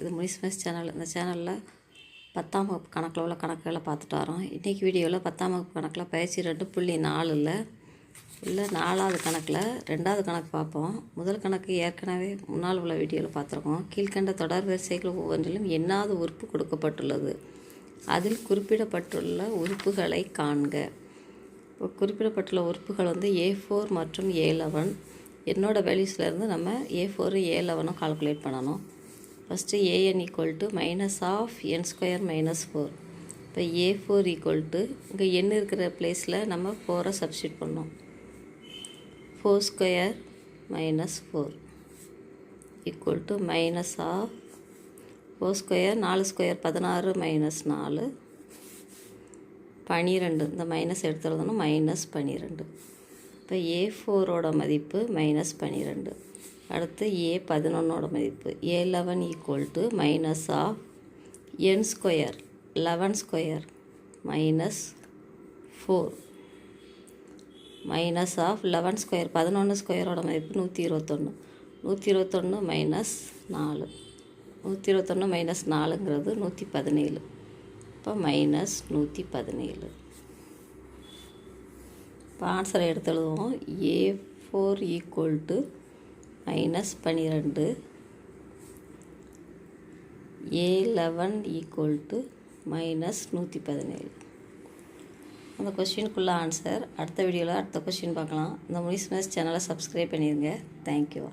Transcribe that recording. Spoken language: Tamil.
இது முனிஸ் மேத்ஸ் சேனல். இந்த சேனலில் 10ஆம் வகுப்பு கணக்கில் உள்ள கணக்குகளை பார்த்துட்டு வரோம். இன்றைக்கி வீடியோவில் 10ஆம் வகுப்பு கணக்கில் பயிற்சி 2.4ல் உள்ள 4வது கணக்கில் 2வது கணக்கு பார்ப்போம். முதல் கணக்கு ஏற்கனவே முன்னால் உள்ள வீடியோவில் பார்த்துருக்கோம். கீழ்கண்ட தொடர் வரிசைகள் ஒவ்வொன்றிலும் எண்ணாவது உறுப்பு கொடுக்கப்பட்டுள்ளது. அதில் குறிப்பிடப்பட்டுள்ள உறுப்புகளை காண்க. குறிப்பிடப்பட்டுள்ள உறுப்புகள் A4 மற்றும் A11. என்னோடய வேல்யூஸ்லேருந்து நம்ம A4 A11 கால்குலேட் பண்ணணும். First an = -(n² - 4). இப்போ A4 இங்கே n இருக்கிற பிளேஸில் நம்ம 4 சப்ஸ்டியூட் பண்ணோம். 4² - 4 = -(4²) 4² 16 - 12. இந்த மைனஸ் எடுத்துறதுன்னா -12. இப்போ A4ஓட மதிப்பு -12. அடுத்து A11ஓட மதிப்பு A11 = -(n²) 11² - 4 -(11²) 11²ஓட மதிப்பு 121. 121 - 4 121 - 4ங்கிறது 117. இப்போ -117. இப்போ ஆன்சரை எடுத்து எழுதுவோம். A4 = -12. A11 = -117. அந்த கொஸ்டினுக்குள்ள ஆன்சர் அடுத்த வீடியோவில் அடுத்த கொஸ்டின் பார்க்கலாம். இந்த முனிஸ் மேத்ஸ் சேனலை சப்ஸ்கிரைப் பண்ணிடுங்க. தேங்க்யூ.